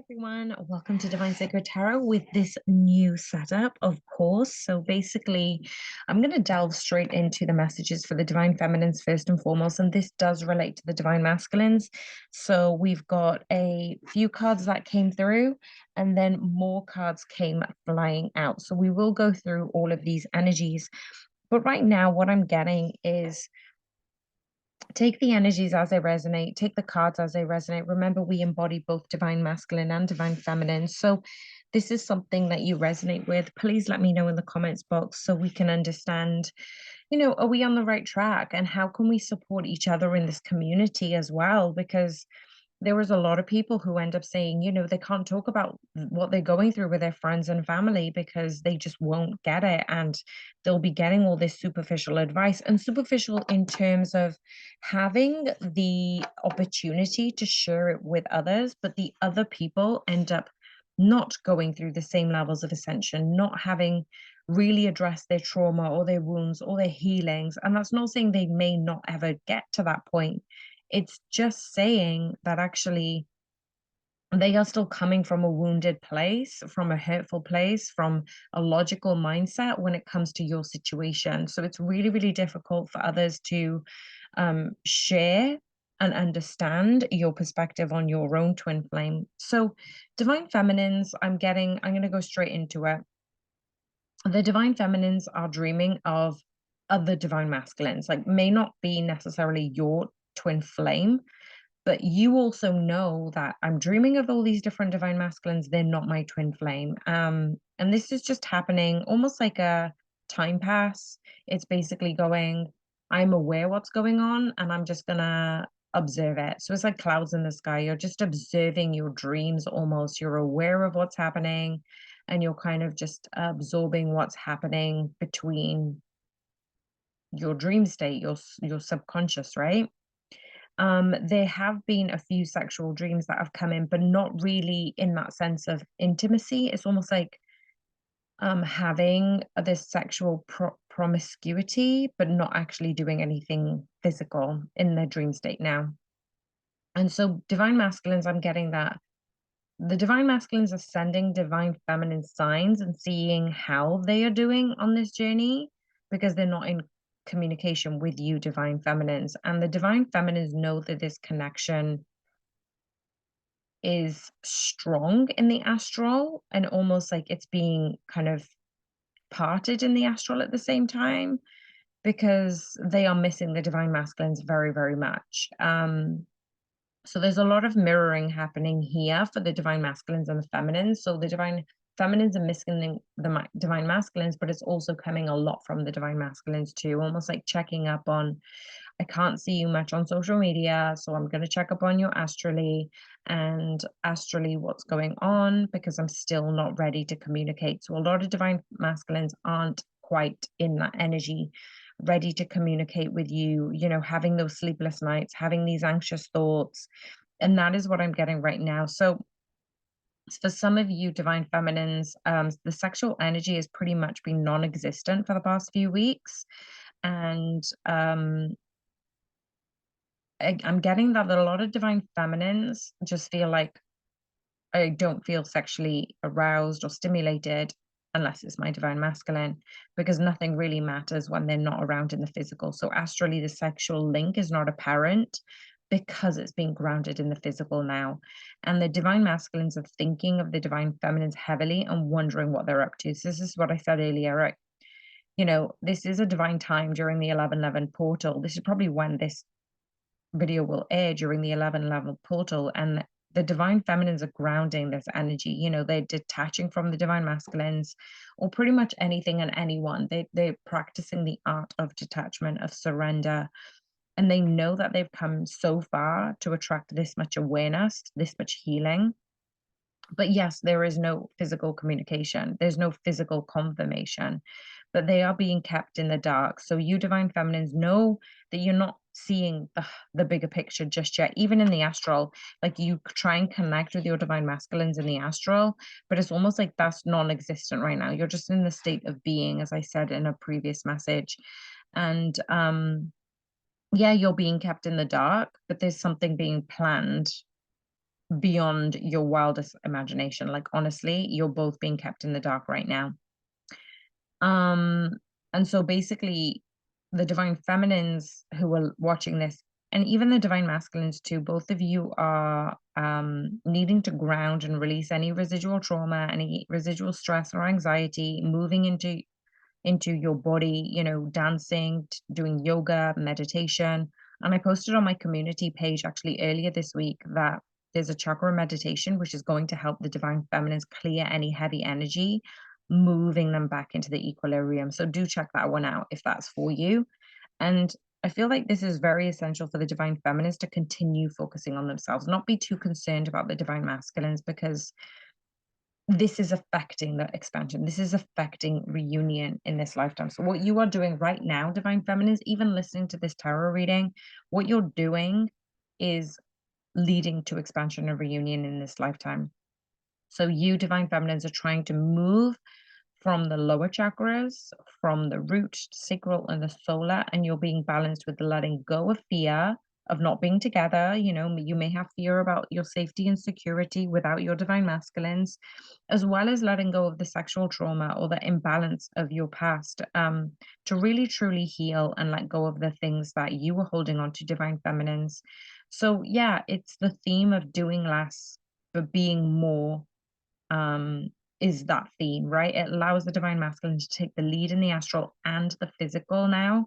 Everyone, welcome to Divine Sacred Tarot with this new setup, of course. So basically, I'm going to delve straight into the messages for the Divine Feminines first and foremost, and this does relate to the Divine Masculines. So we've got a few cards that came through, and then more cards came flying out. So we will go through all of these energies. But right now, what I'm getting is take the energies as they resonate, take the cards as they resonate. Remember, we embody both divine masculine and divine feminine. So, this is something that you resonate with. Please let me know in the comments box so we can understand, are we on the right track and how can we support each other in this community as well? Because there was a lot of people who end up saying, they can't talk about what they're going through with their friends and family because they just won't get it. And they'll be getting all this superficial advice, and superficial in terms of having the opportunity to share it with others, but the other people end up not going through the same levels of ascension, not having really addressed their trauma or their wounds or their healings. And that's not saying they may not ever get to that point. It's just saying that actually they are still coming from a wounded place, from a hurtful place, from a logical mindset when it comes to your situation. So it's really, really difficult for others to share and understand your perspective on your own twin flame. So, divine feminines, I'm going to go straight into it. The divine feminines are dreaming of other divine masculines, like may not be necessarily your twin flame, but you also know that I'm dreaming of all these different divine masculines. They're not my twin flame. And this is just happening almost like a time pass. It's basically going, I'm aware what's going on and I'm just gonna observe it. So it's like clouds in the sky. You're just observing your dreams almost. You're aware of what's happening and you're kind of just absorbing what's happening between your dream state, your subconscious, right? There have been a few sexual dreams that have come in, but not really in that sense of intimacy. It's almost like having this sexual promiscuity, but not actually doing anything physical in their dream state now. And so, divine masculines, I'm getting that the divine masculines are sending divine feminine signs and seeing how they are doing on this journey because they're not in communication with you, divine feminines. And the divine feminines know that this connection is strong in the astral and almost like it's being kind of parted in the astral at the same time because they are missing the divine masculines very, very much. So there's a lot of mirroring happening here for the divine masculines and the feminines. So the divine feminines are missing the divine masculines, but it's also coming a lot from the divine masculines too, almost like checking up on, I can't see you much on social media, so I'm going to check up on you astrally and astrally what's going on because I'm still not ready to communicate. So a lot of divine masculines aren't quite in that energy ready to communicate with you, having those sleepless nights, having these anxious thoughts. And that is what I'm getting right now. So for some of you divine feminines, the sexual energy has pretty much been non-existent for the past few weeks. And I'm getting that a lot of divine feminines just feel like I don't feel sexually aroused or stimulated unless it's my divine masculine, because nothing really matters when they're not around in the physical. So astrally, the sexual link is not apparent because it's being grounded in the physical now. And the divine masculines are thinking of the divine feminines heavily and wondering what they're up to. So this is what I said earlier, right? This is a divine time during the 1111 portal. This is probably when this video will air, during the 1111 portal, and the divine feminines are grounding this energy. They're detaching from the divine masculines or pretty much anything and anyone. They're practicing the art of detachment, of surrender, and they know that they've come so far to attract this much awareness, this much healing. But yes, there is no physical communication, there's no physical confirmation, but they are being kept in the dark. So you divine feminines know that you're not seeing the bigger picture just yet, even in the astral. Like you try and connect with your divine masculines in the astral, but it's almost like that's non-existent right now. You're just in the state of being, as I said in a previous message. And yeah, you're being kept in the dark, but there's something being planned beyond your wildest imagination. Like, honestly, you're both being kept in the dark right now. Um, and so basically, the divine feminines who are watching this, and even the divine masculines too, both of you are needing to ground and release any residual trauma, any residual stress or anxiety, moving into your body, dancing, doing yoga, meditation. And I posted on my community page actually earlier this week that there's a chakra meditation which is going to help the divine feminines clear any heavy energy, moving them back into the equilibrium. So do check that one out if that's for you. And I feel like this is very essential for the divine feminines to continue focusing on themselves, not be too concerned about the divine masculines, because this is affecting the expansion. This is affecting reunion in this lifetime. So what you are doing right now, divine feminines, even listening to this tarot reading, what you're doing is leading to expansion and reunion in this lifetime. So you, divine feminines, are trying to move from the lower chakras, from the root, sacral, and the solar, and you're being balanced with the letting go of fear of not being together. You may have fear about your safety and security without your divine masculines, as well as letting go of the sexual trauma or the imbalance of your past, to really truly heal and let go of the things that you were holding on to, divine feminines. So yeah, it's the theme of doing less but being more, um, is that theme, right? It allows the divine masculine to take the lead in the astral and the physical now.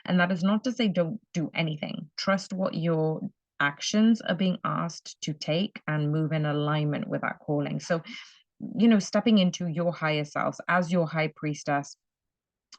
And that is not to say don't do anything. Trust what your actions are being asked to take and move in alignment with that calling. So, stepping into your higher selves as your high priestess.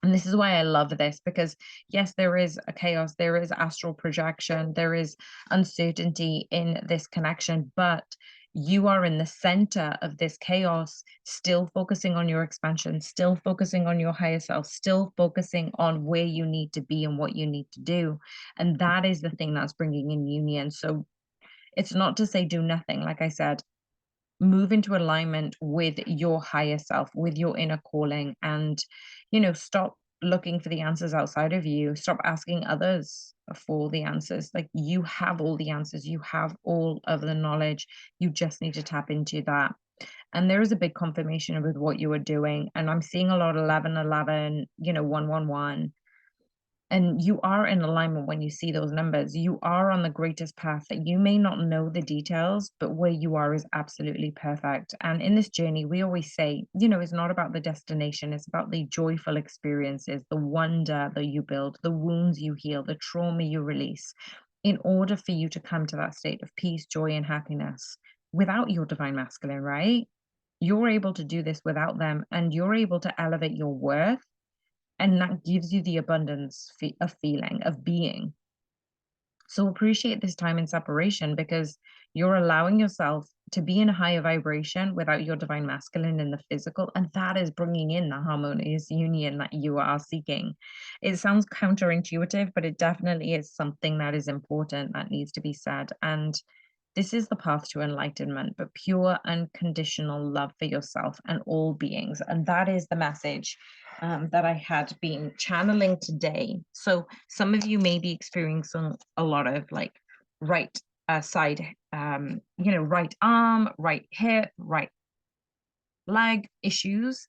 And this is why I love this, because yes, there is a chaos, there is astral projection, there is uncertainty in this connection, but you are in the center of this chaos, still focusing on your expansion, still focusing on your higher self, still focusing on where you need to be and what you need to do. And that is the thing that's bringing in union. So it's not to say do nothing. Like I said, move into alignment with your higher self, with your inner calling, and stop looking for the answers outside of you. Stop asking others for the answers. Like, you have all the answers, you have all of the knowledge. You just need to tap into that. And there is a big confirmation with what you are doing, and I'm seeing a lot of 1111, 111. And you are in alignment when you see those numbers. You are on the greatest path that you may not know the details, but where you are is absolutely perfect. And in this journey, we always say, it's not about the destination, it's about the joyful experiences, the wonder that you build, the wounds you heal, the trauma you release, in order for you to come to that state of peace, joy, and happiness without your divine masculine, right? You're able to do this without them, and you're able to elevate your worth, and that gives you the abundance of feeling, of being. So appreciate this time in separation, because you're allowing yourself to be in a higher vibration without your divine masculine in the physical, and that is bringing in the harmonious union that you are seeking. It sounds counterintuitive, but it definitely is something that is important, that needs to be said. And this is the path to enlightenment, but pure unconditional love for yourself and all beings. And that is the message that I had been channeling today. So some of you may be experiencing a lot of like right side, right arm, right hip, right leg issues.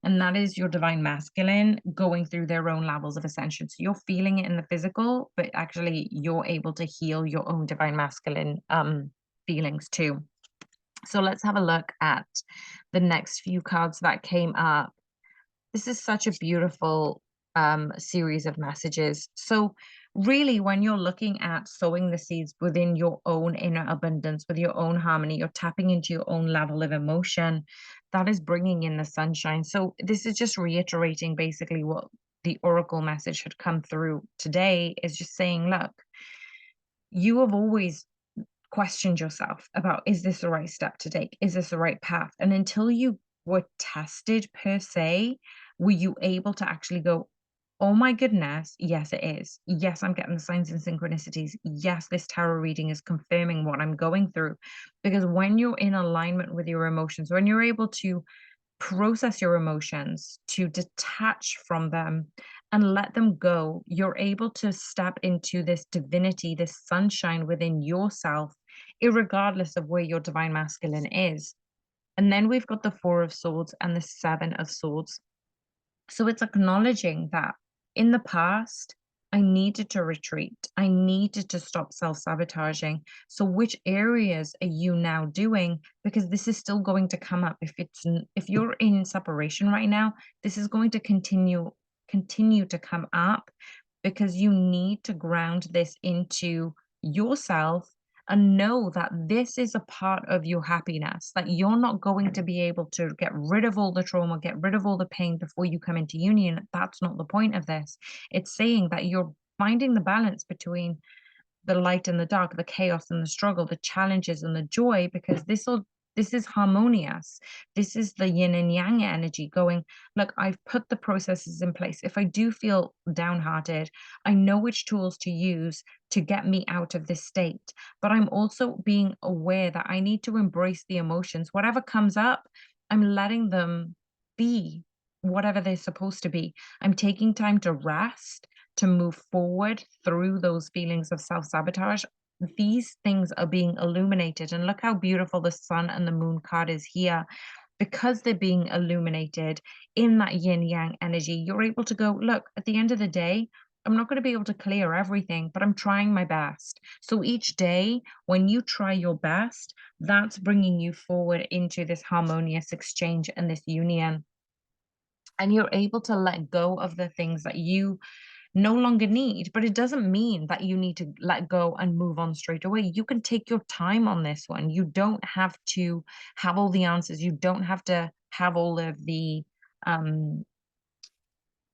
And that is your divine masculine going through their own levels of ascension. So you're feeling it in the physical, but actually you're able to heal your own divine masculine feelings too. So let's have a look at the next few cards that came up. This is such a beautiful series of messages. So really, when you're looking at sowing the seeds within your own inner abundance, with your own harmony, you're tapping into your own level of emotion that is bringing in the sunshine. So this is just reiterating basically what the oracle message had come through today, is just saying, look, you have always questioned yourself about, is this the right step to take? Is this the right path? And until you were tested per se, were you able to actually go, oh my goodness, yes, it is. Yes, I'm getting the signs and synchronicities. Yes, this tarot reading is confirming what I'm going through. Because when you're in alignment with your emotions, when you're able to process your emotions, to detach from them and let them go, you're able to step into this divinity, this sunshine within yourself, irregardless of where your divine masculine is. And then we've got the Four of Swords and the Seven of Swords. So it's acknowledging that in the past, I needed to retreat. I needed to stop self-sabotaging. So which areas are you now doing? Because this is still going to come up. If you're in separation right now, this is going to continue to come up, because you need to ground this into yourself and know that this is a part of your happiness, that you're not going to be able to get rid of all the trauma, get rid of all the pain before you come into union. That's not the point of this. It's saying that you're finding the balance between the light and the dark, the chaos and the struggle, the challenges and the joy, because this is harmonious. This is the yin and yang energy going, look, I've put the processes in place. If I do feel downhearted, I know which tools to use to get me out of this state. But I'm also being aware that I need to embrace the emotions. Whatever comes up, I'm letting them be whatever they're supposed to be. I'm taking time to rest, to move forward through those feelings of self-sabotage. These things are being illuminated. And look how beautiful the sun and the moon card is here. Because they're being illuminated in that yin yang energy, you're able to go, look, at the end of the day, I'm not going to be able to clear everything, but I'm trying my best. So each day, when you try your best, that's bringing you forward into this harmonious exchange and this union. And you're able to let go of the things that you no longer need. But it doesn't mean that you need to let go and move on straight away. You can take your time on this one. You don't have to have all the answers. You don't have to have all of the um,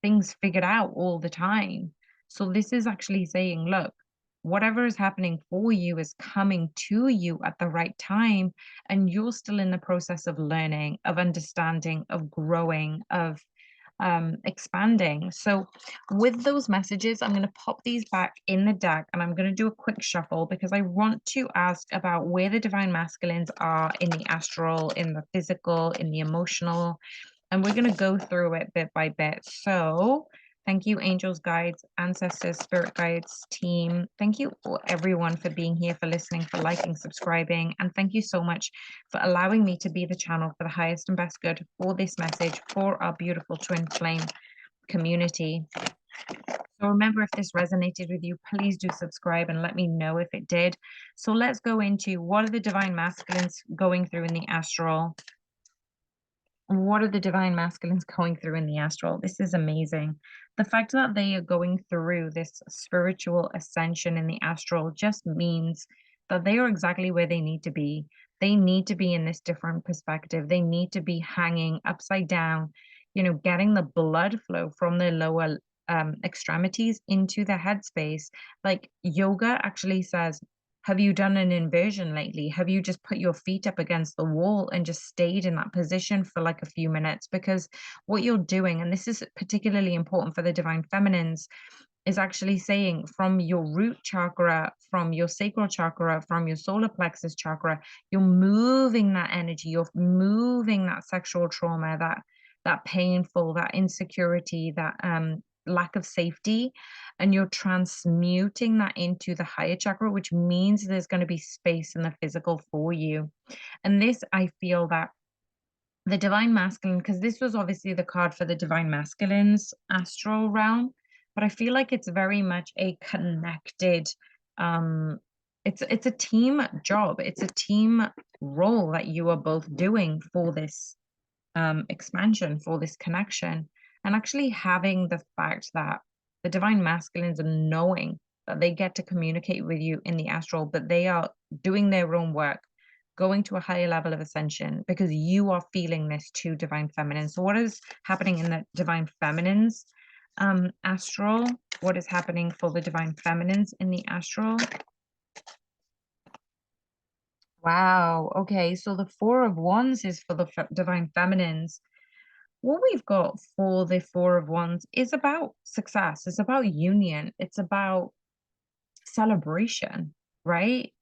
things figured out all the time. So this is actually saying, look, whatever is happening for you is coming to you at the right time, and you're still in the process of learning, of understanding, of growing, of expanding. So with those messages, I'm going to pop these back in the deck and I'm going to do a quick shuffle, because I want to ask about where the divine masculines are in the astral, in the physical, in the emotional, and we're going to go through it bit by bit. So thank you, angels, guides, ancestors, spirit guides, team. Thank you everyone for being here, for listening, for liking, subscribing, and thank you so much for allowing me to be the channel for the highest and best good for this message for our beautiful twin flame community. So remember, if this resonated with you, please do subscribe and let me know if it did. So let's go into what are the divine masculines going through in the astral. What are the divine masculines going through in the astral? This is amazing. The fact that they are going through this spiritual ascension in the astral just means that they are exactly where they need to be. They need to be in this different perspective. They need to be hanging upside down, getting the blood flow from their lower extremities into the headspace. Like yoga actually says, have you done an inversion lately? Have you just put your feet up against the wall and just stayed in that position for like a few minutes? Because what you're doing, and this is particularly important for the divine feminines, is actually saying from your root chakra, from your sacral chakra, from your solar plexus chakra, you're moving that energy, you're moving that sexual trauma, that painful, that insecurity, that lack of safety, and you're transmuting that into the higher chakra, which means there's going to be space in the physical for you. And this, I feel that the divine masculine, because this was obviously the card for the divine masculine's astral realm, but I feel like it's very much a connected, it's a team job, it's a team role that you are both doing for this expansion, for this connection. And actually having the fact that the divine masculines are knowing that they get to communicate with you in the astral, but they are doing their own work, going to a higher level of ascension, because you are feeling this too, divine feminine. So what is happening in the divine feminines astral? What is happening for the divine feminines in the astral? Wow. Okay. So the Four of Wands is for the divine feminines. What we've got for the Four of Wands is about success. It's about union. It's about celebration, right?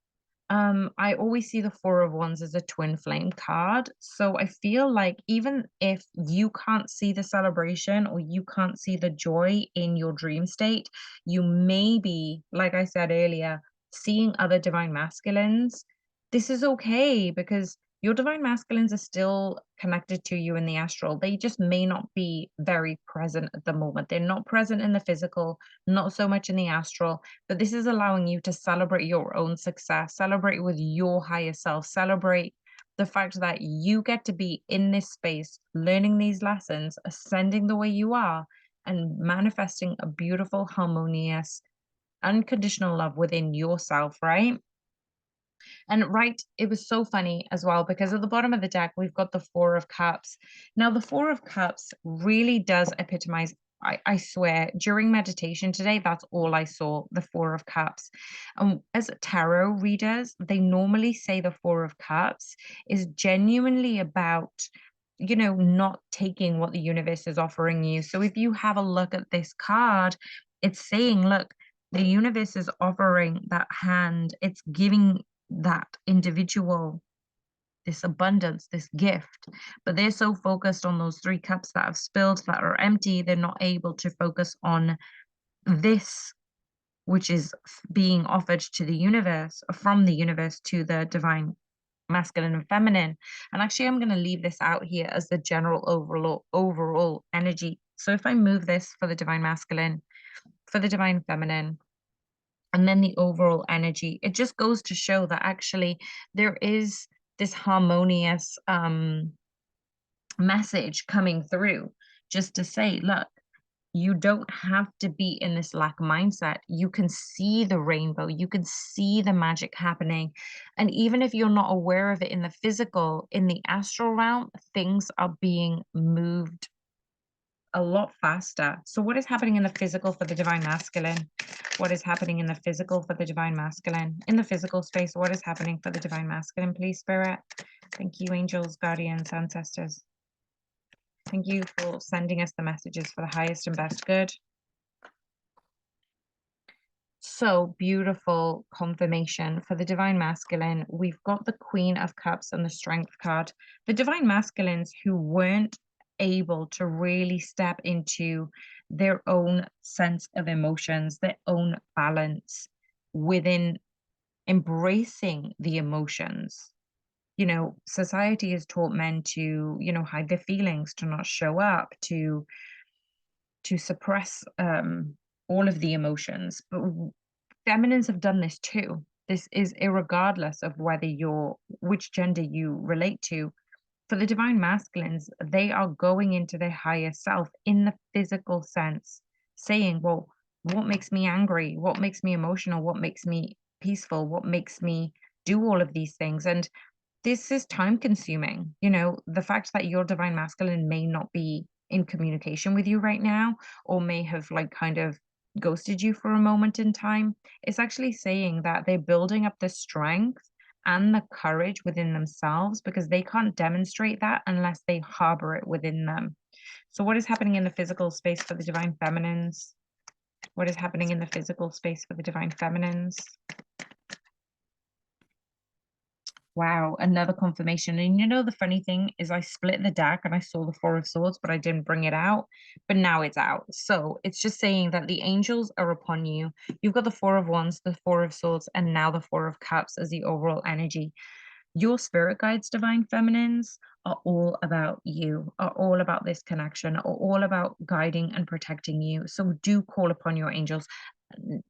I always see the Four of Wands as a twin flame card. So I feel like even if you can't see the celebration or you can't see the joy in your dream state, you may be, like I said earlier, seeing other divine masculines this is okay because your divine masculines are still connected to you in the astral. They just may not be very present at the moment. They're not present in the physical, not so much in the astral, but this is allowing you to celebrate your own success, celebrate with your higher self, celebrate the fact that you get to be in this space, learning these lessons, ascending the way you are, and manifesting a beautiful, harmonious, unconditional love within yourself, right? And right, it was so funny as well because at the bottom of the deck, we've got the Four of Cups. Now, the Four of Cups really does epitomize. I swear, during meditation today, that's all I saw, the Four of Cups. And as tarot readers, they normally say the Four of Cups is genuinely about, not taking what the universe is offering you. So if you have a look at this card, it's saying, look, the universe is offering that hand, it's giving that individual this abundance, this gift, but they're so focused on those three cups that have spilled, that are empty, they're not able to focus on this, which is being offered to the universe, from the universe to the divine masculine and feminine. And actually, I'm going to leave this out here as the general overall energy. So if I move this for the divine masculine, for the divine feminine, and then the overall energy, it just goes to show that actually there is this harmonious message coming through, just to say, look, you don't have to be in this lack mindset. You can see the rainbow, you can see the magic happening. And even if you're not aware of it in the physical, in the astral realm, things are being moved a lot faster. So what is happening in the physical for the divine masculine? What is happening in the physical for the divine masculine? In the physical space, what is happening for the divine masculine, please, Spirit? Thank you, angels, guardians, ancestors. Thank you for sending us the messages for the highest and best good. So beautiful confirmation for the divine masculine. We've got the Queen of Cups and the Strength card. The divine masculines who weren't able to really step into their own sense of emotions, their own balance within embracing the emotions. Society has taught men to, hide their feelings, to not show up, to suppress all of the emotions. But feminines have done this too. This is irregardless of which gender you relate to. For the divine masculines, they are going into their higher self in the physical sense, saying, well, what makes me angry? What makes me emotional? What makes me peaceful? What makes me do all of these things? And this is time consuming. The fact that your divine masculine may not be in communication with you right now, or may have like kind of ghosted you for a moment in time, it's actually saying that they're building up the strength and the courage within themselves, because they can't demonstrate that unless they harbor it within them. So what is happening in the physical space for the divine feminines? What is happening in the physical space for the divine feminines? Wow, another confirmation. And the funny thing is I split the deck and I saw the Four of Swords, but I didn't bring it out. But now it's out. So it's just saying that the angels are upon you. You've got the Four of Wands, the Four of Swords, and now the Four of Cups as the overall energy. Your spirit guides, divine feminines, are all about you, are all about this connection, are all about guiding and protecting you. So do call upon your angels.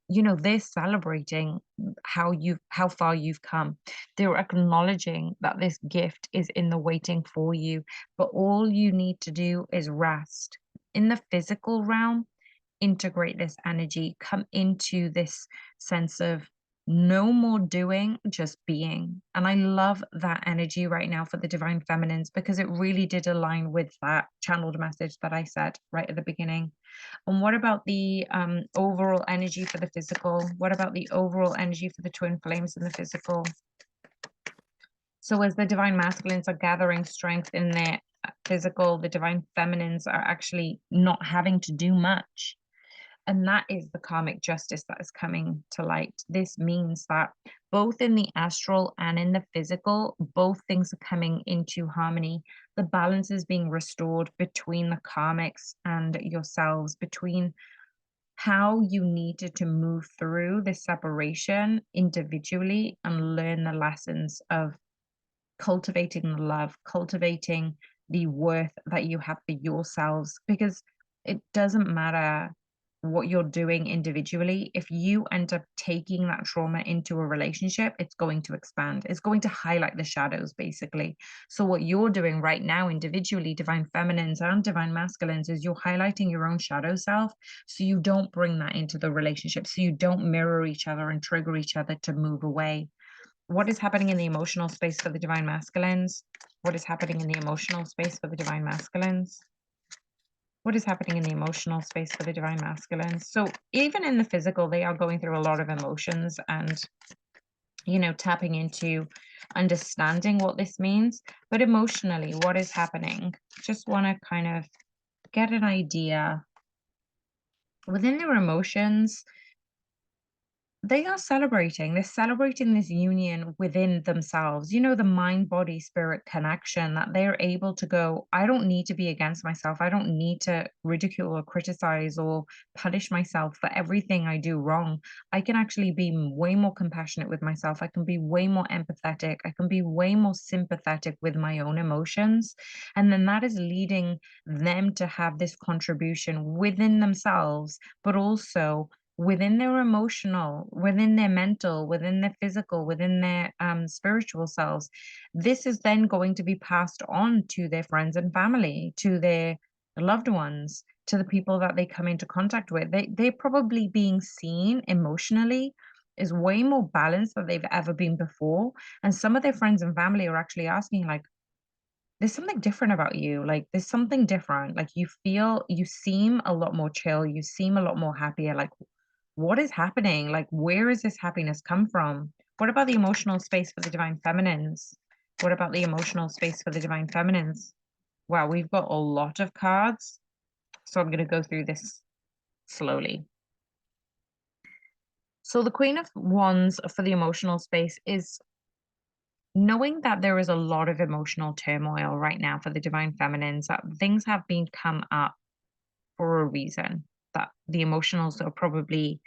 They're celebrating how far you've come. They're acknowledging that this gift is in the waiting for you, but all you need to do is rest. In the physical realm, integrate this energy, come into this sense of no more doing, just being. And I love that energy right now for the divine feminines, because it really did align with that channeled message that I said right at the beginning. And what about the overall energy for the physical? What about the overall energy for the twin flames in the physical? So as the divine masculines are gathering strength in their physical, the divine feminines are actually not having to do much. And that is the karmic justice that is coming to light. This means that both in the astral and in the physical, both things are coming into harmony. The balance is being restored between the karmics and yourselves, between how you needed to move through this separation individually and learn the lessons of cultivating the love, cultivating the worth that you have for yourselves, because it doesn't matter what you're doing individually. If you end up taking that trauma into a relationship, it's going to expand. It's going to highlight the shadows, basically. So, what you're doing right now, individually, divine feminines and divine masculines, is you're highlighting your own shadow self so you don't bring that into the relationship, so you don't mirror each other and trigger each other to move away. What is happening in the emotional space for the divine masculines? What is happening in the emotional space for the divine masculines? What is happening in the emotional space for the divine masculines? So even in the physical, they are going through a lot of emotions and, tapping into understanding what this means. But emotionally, what is happening? Just want to kind of get an idea within their emotions. They are celebrating. They're celebrating this union within themselves, the mind, body, spirit connection that they're able to go, I don't need to be against myself. I don't need to ridicule or criticize or punish myself for everything I do wrong. I can actually be way more compassionate with myself. I can be way more empathetic. I can be way more sympathetic with my own emotions. And then that is leading them to have this contribution within themselves, but also within their emotional, within their mental, within their physical, within their spiritual selves. This is then going to be passed on to their friends and family, to their loved ones, to the people that they come into contact with. They're probably being seen emotionally is way more balanced than they've ever been before. And some of their friends and family are actually asking, like, there's something different about you. Like, there's something different. Like, you seem a lot more chill. You seem a lot more happier. Like, what is happening? Like, where is this happiness come from? What about the emotional space for the divine feminines? What about the emotional space for the divine feminines? Wow, we've got a lot of cards. So I'm going to go through this slowly. So the Queen of Wands for the emotional space is knowing that there is a lot of emotional turmoil right now for the divine feminines, that things have been come up for a reason, that the emotionals are probably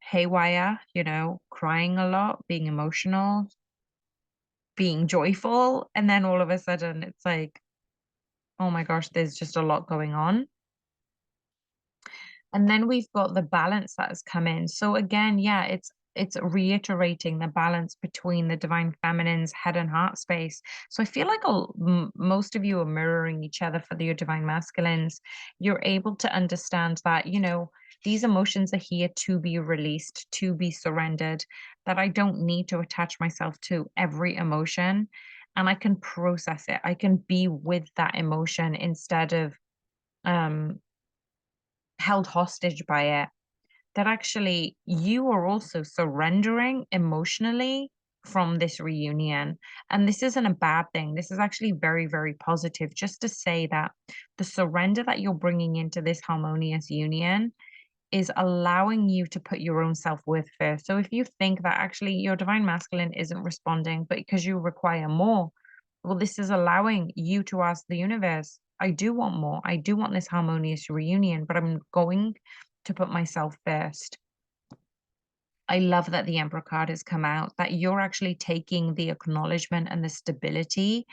haywire, crying a lot, being emotional, being joyful, and then all of a sudden it's like, oh my gosh, there's just a lot going on. And then we've got the balance that has come in. So again, yeah, it's reiterating the balance between the divine feminine's head and heart space. So I feel like most of you are mirroring each other for your divine masculines. You're able to understand that, these emotions are here to be released, to be surrendered, that I don't need to attach myself to every emotion, and I can process it. I can be with that emotion instead of um held hostage by it, that actually you are also surrendering emotionally from this reunion. And this isn't a bad thing. This is actually very, very positive. Just to say that the surrender that you're bringing into this harmonious union is allowing you to put your own self-worth first. So if you think that actually your divine masculine isn't responding, but because you require more, well, this is allowing you to ask the universe, I do want more. I do want this harmonious reunion, but I'm going to put myself first. I love that the Emperor card has come out, that you're actually taking the acknowledgement and the stability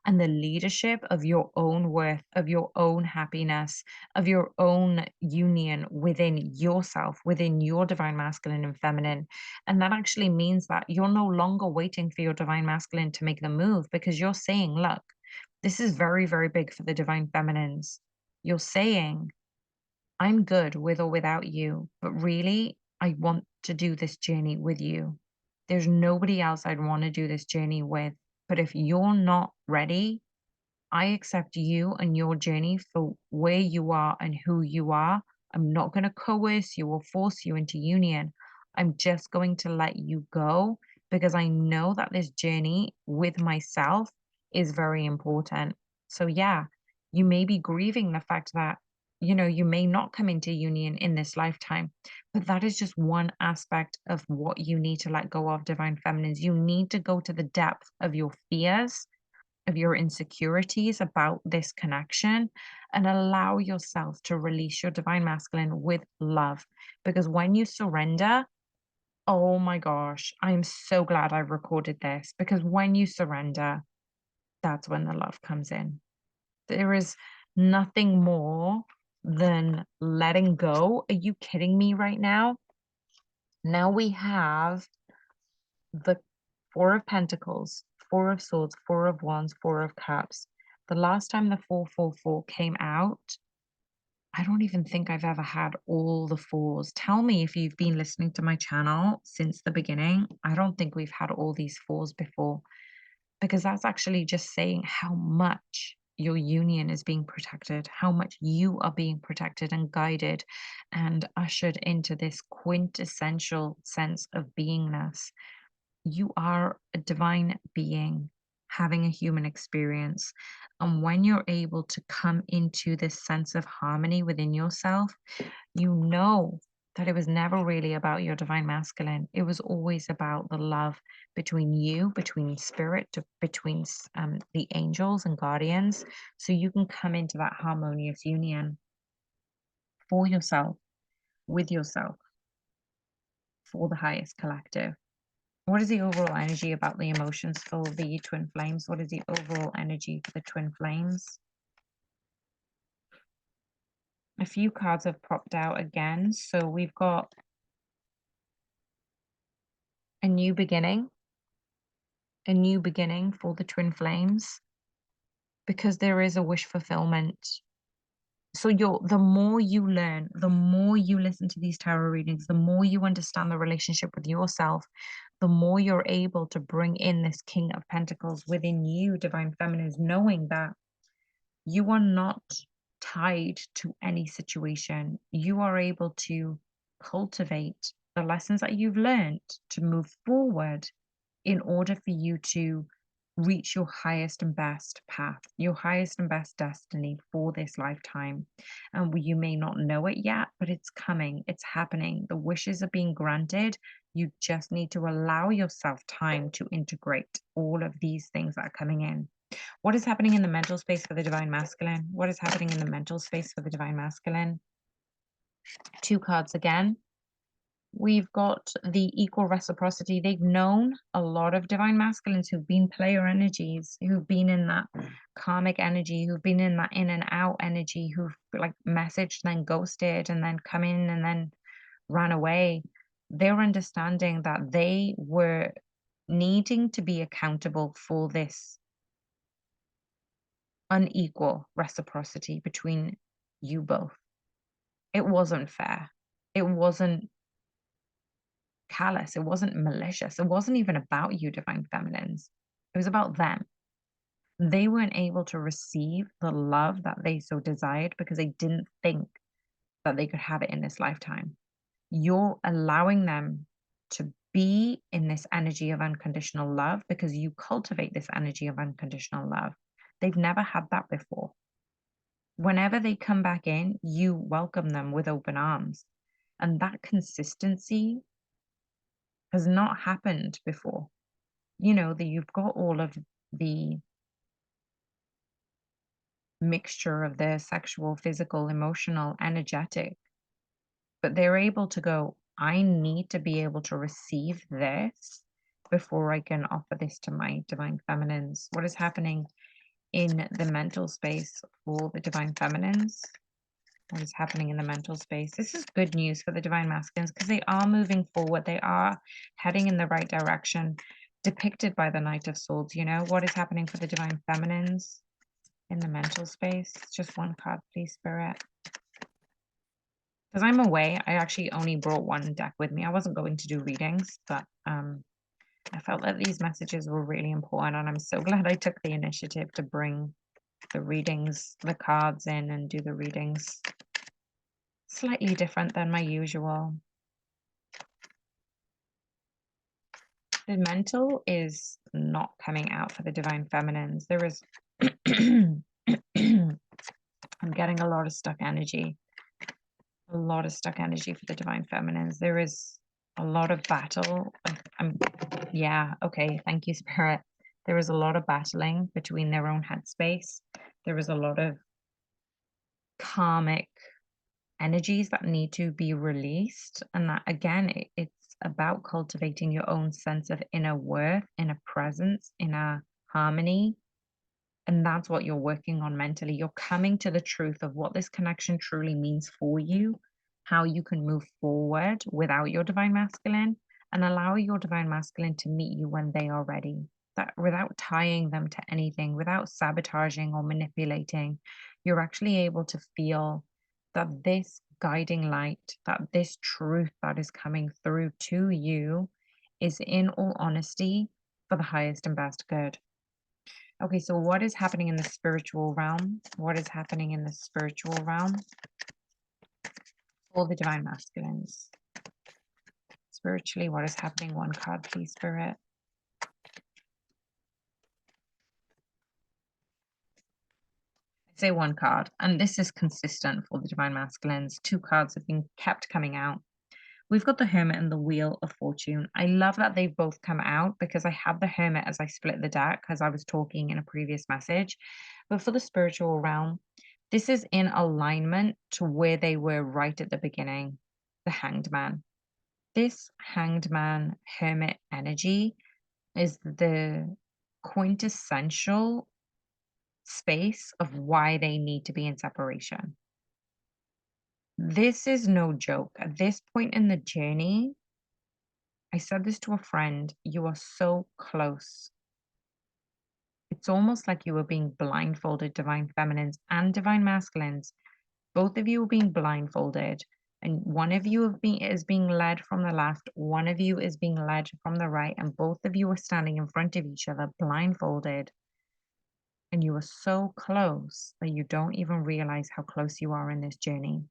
and the leadership of your own worth, of your own happiness, of your own union within yourself, within your divine masculine and feminine. And that actually means that you're no longer waiting for your divine masculine to make the move, because you're saying, look, this is very, very big for the divine feminines. You're saying, I'm good with or without you, but really, I want to do this journey with you. There's nobody else I'd want to do this journey with. But if you're not ready, I accept you and your journey for where you are and who you are. I'm not going to coerce you or force you into union. I'm just going to let you go, because I know that this journey with myself is very important. So, yeah, you may be grieving the fact that, you may not come into union in this lifetime, but that is just one aspect of what you need to let go of, divine feminines. You need to go to the depth of your fears of your insecurities about this connection and allow yourself to release your divine masculine with love. Because when you surrender, oh my gosh, I'm so glad I recorded this, because when you surrender, that's when the love comes in. There is nothing more than letting go. Are you kidding me right now? Now we have the Four of Pentacles, Four of Swords, Four of Wands, Four of Cups. The last time the 444 came out, I don't even think I've ever had all the fours. Tell me if you've been listening to my channel since the beginning. I don't think we've had all these fours before, because that's actually just saying how much your union is being protected, how much you are being protected and guided and ushered into this quintessential sense of beingness. You are a divine being having a human experience. And when you're able to come into this sense of harmony within yourself, you know that it was never really about your divine masculine. It was always about the love between you, between spirit, between the angels and guardians. So you can come into that harmonious union for yourself, with yourself, for the highest collective. What is the overall energy about the emotions for the twin flames? What is the overall energy for the twin flames? A few cards have popped out again. So we've got a new beginning for the twin flames, because there is a wish fulfillment. So the more you learn, the more you listen to these tarot readings, the more you understand the relationship with yourself, the more you're able to bring in this King of Pentacles within you, divine feminines, knowing that you are not tied to any situation. You are able to cultivate the lessons that you've learned to move forward in order for you to reach your highest and best path, your highest and best destiny for this lifetime. And you may not know it yet, but it's coming, it's happening. The wishes are being granted. You just need to allow yourself time to integrate all of these things that are coming in. What is happening in the mental space for the divine masculine? What is happening in the mental space for the divine masculine? Two cards again. We've got the equal reciprocity. They've known a lot of divine masculines who've been player energies, who've been in that karmic energy, who've been in that in and out energy, who've like messaged, then ghosted, and then come in and then ran away. They're understanding that they were needing to be accountable for this unequal reciprocity between you both. It wasn't fair. It wasn't callous. It wasn't malicious. It wasn't even about you, divine feminines. It was about them. They weren't able to receive the love that they so desired because they didn't think that they could have it in this lifetime. You're allowing them to be in this energy of unconditional love because you cultivate this energy of unconditional love. They've never had that before. Whenever they come back in, you welcome them with open arms. And that consistency has not happened before. You know, that you've got all of the mixture of their sexual, physical, emotional, energetic, but they're able to go, I need to be able to receive this before I can offer this to my divine feminines. What is happening in the mental space for the divine feminines? What is happening in the mental space? This is good news for the divine masculines because they are moving forward. They are heading in the right direction, depicted by the Knight of Swords. You know, what is happening for the divine feminines in the mental space? Just one card, please, Spirit. Because I'm away, I actually only brought one deck with me. I wasn't going to do readings, but I felt that these messages were really important, and I'm so glad I took the initiative to bring the readings, the cards in and do the readings. Slightly different than my usual. The mental is not coming out for the divine feminines. There is I'm getting a lot of stuck energy. A lot of stuck energy for the divine feminines. There is a lot of battle. Yeah, okay, thank you, Spirit. There is a lot of battling between their own headspace. There is a lot of karmic energies that need to be released. And that, again, it's about cultivating your own sense of inner worth, inner presence, inner harmony. And that's what you're working on mentally. You're coming to the truth of what this connection truly means for you, how you can move forward without your divine masculine, and allow your divine masculine to meet you when they are ready. That without tying them to anything, without sabotaging or manipulating, you're actually able to feel that this guiding light, that this truth that is coming through to you is, in all honesty, for the highest and best good. Okay, so what is happening in the spiritual realm? What is happening in the spiritual realm for the divine masculines? Spiritually, what is happening? One card, please, Spirit. I say one card, and this is consistent for the divine masculines. Two cards have been kept coming out. We've got the Hermit and the Wheel of Fortune. I love that they've both come out because I had the Hermit as I split the deck, as I was talking in a previous message. But for the spiritual realm, this is in alignment to where they were right at the beginning, the Hanged Man. This Hanged Man Hermit energy is the quintessential space of why they need to be in separation. This is no joke. At this point in the journey, I said this to a friend, you are so close. It's almost like you are being blindfolded, divine feminines and divine masculines. Both of you are being blindfolded, and one of you is being led from the left, one of you is being led from the right, and both of you are standing in front of each other, blindfolded. And you are so close that you don't even realize how close you are in this journey.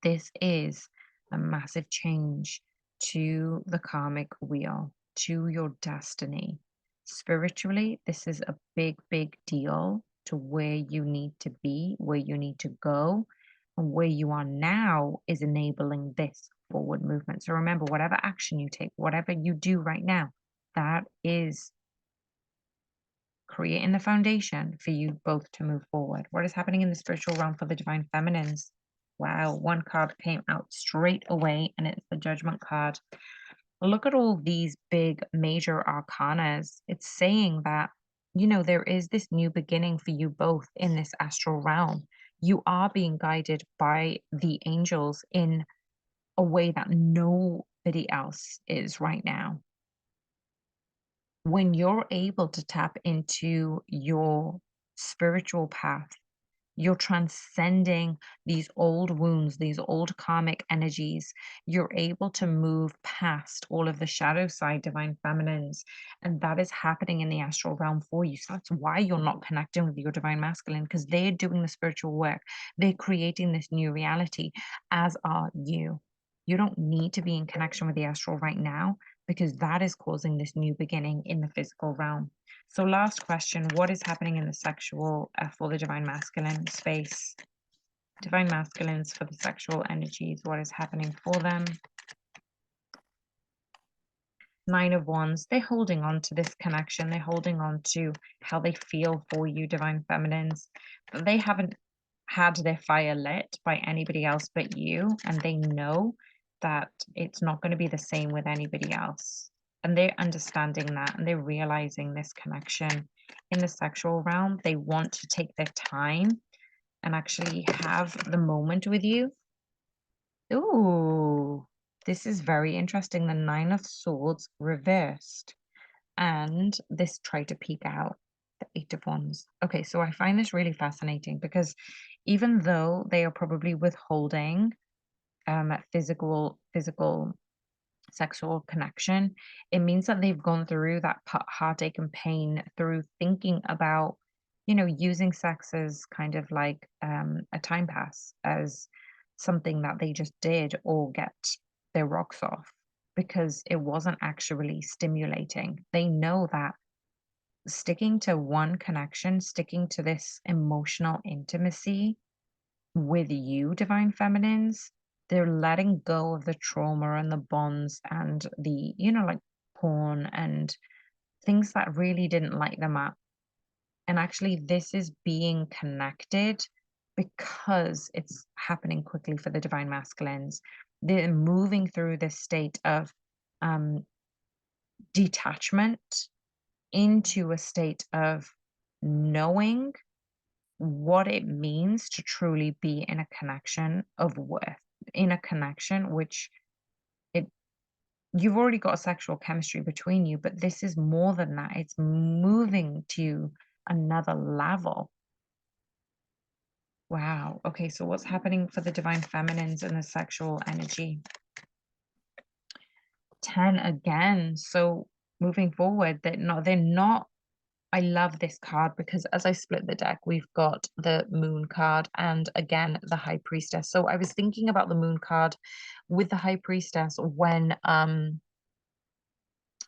This is a massive change to the karmic wheel, to your destiny. Spiritually, this is a big, big deal to where you need to be, where you need to go, and where you are now is enabling this forward movement. So remember, whatever action you take, whatever you do right now, that is creating the foundation for you both to move forward. What is happening in the spiritual realm for the divine feminines? Wow, one card came out straight away, and it's the Judgment card. Look at all these big major arcanas. It's saying that, there is this new beginning for you both in this astral realm. You are being guided by the angels in a way that nobody else is right now. When you're able to tap into your spiritual path, you're transcending these old wounds, these old karmic energies. You're able to move past all of the shadow side divine feminines. And that is happening in the astral realm for you. So that's why you're not connecting with your divine masculine, because they're doing the spiritual work. They're creating this new reality, as are you. You don't need to be in connection with the astral right now, because that is causing this new beginning in the physical realm. So last question, what is happening in the sexual for the divine masculine space? Divine masculines for the sexual energies, what is happening for them? Nine of Wands, they're holding on to this connection. They're holding on to how they feel for you, divine feminines. But they haven't had their fire lit by anybody else but you. And they know that it's not going to be the same with anybody else. And they're understanding that, and they're realizing this connection in the sexual realm. They want to take their time and actually have the moment with you. Ooh, this is very interesting. The Nine of Swords reversed, and this tried to peek out. The Eight of Wands. Okay, so I find this really fascinating because even though they are probably withholding physical sexual connection, it means that they've gone through that heartache and pain through thinking about, using sex as kind of like a time pass, as something that they just did or get their rocks off, because it wasn't actually stimulating. They know that sticking to one connection, sticking to this emotional intimacy with you, divine feminines, they're letting go of the trauma and the bonds and the, like porn and things that really didn't light them up. And actually, this is being connected because it's happening quickly for the divine masculines. They're moving through this state of um, detachment into a state of knowing what it means to truly be in a connection of worth, in a connection which it you've already got a sexual chemistry between you, but this is more than that. It's moving to another level. Wow. Okay, so what's happening for the divine feminines and the sexual energy? 10 again. So moving forward, they're not. I love this card because as I split the deck, we've got the moon card and again the high priestess. So I was thinking about the moon card with the high priestess when the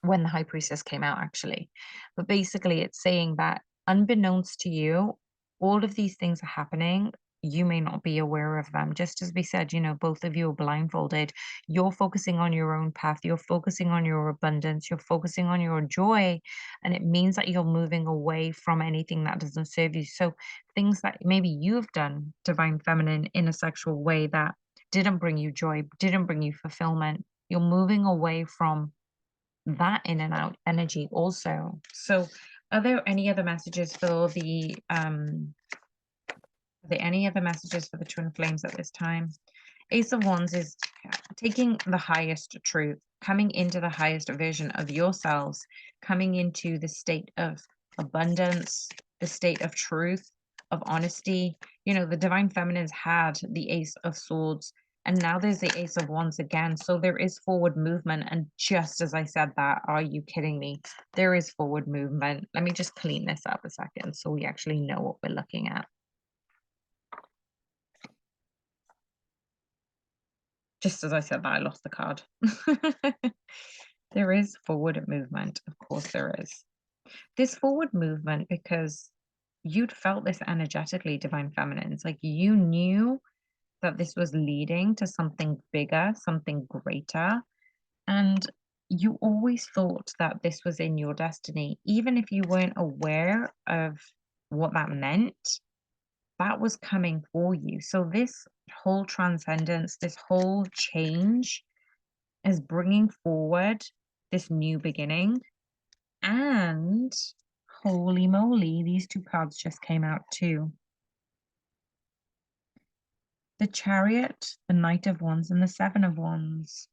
high priestess came out actually. But basically it's saying that unbeknownst to you, all of these things are happening. You may not be aware of them. Just as we said, both of you are blindfolded. You're focusing on your own path. You're focusing on your abundance. You're focusing on your joy. And it means that you're moving away from anything that doesn't serve you. So things that maybe you've done, divine feminine, in a sexual way that didn't bring you joy, didn't bring you fulfillment. You're moving away from that in and out energy also. So are there any other messages for any other messages for the twin flames at this time? Ace of Wands is taking the highest truth, coming into the highest version of yourselves, coming into the state of abundance, the state of truth, of honesty. The divine feminines had the Ace of Swords, and now there's the Ace of Wands again. So there is forward movement. And just as I said that, are you kidding me? There is forward movement. Let me just clean this up a second so we actually know what we're looking at. Just as I said that, I lost the card. There is forward movement. Of course there is. This forward movement because you'd felt this energetically, divine feminines. Like you knew that this was leading to something bigger, something greater. And you always thought that this was in your destiny. Even if you weren't aware of what that meant, that was coming for you. So this whole transcendence, this whole change is bringing forward this new beginning. And holy moly, these two cards just came out too. The Chariot, the Knight of Wands, and the Seven of Wands.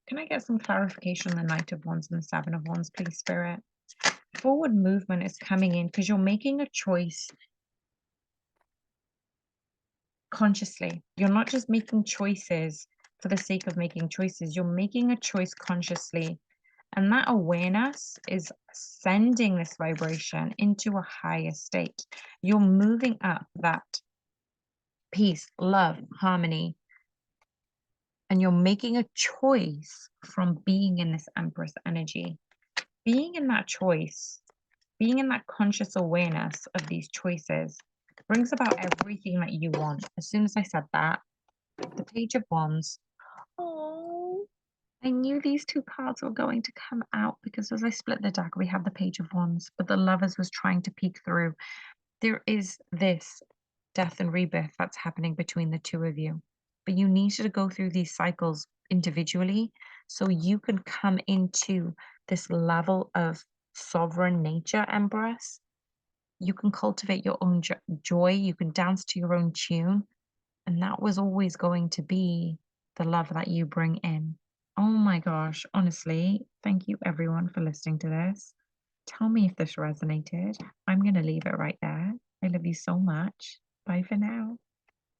Can I get some clarification on the Knight of Wands and the Seven of Wands, please, Spirit? Forward movement is coming in because you're making a choice consciously. You're not just making choices for the sake of making choices. You're making a choice consciously. And that awareness is sending this vibration into a higher state. You're moving up that peace, love, harmony, and you're making a choice from being in this Empress energy. Being in that choice, being in that conscious awareness of these choices brings about everything that you want. As soon as I said that, the Page of Wands. Oh, I knew these two cards were going to come out because as I split the deck, we have the Page of Wands, but the Lovers was trying to peek through. There is this death and rebirth that's happening between the two of you, but you need to go through these cycles individually so you can come into this level of sovereign nature, Empress. You can cultivate your own joy, you can dance to your own tune, and that was always going to be the love that you bring in. Oh my gosh, honestly, thank you everyone for listening to this. Tell me if this resonated. I'm going to leave it right there. I love you so much. Bye for now.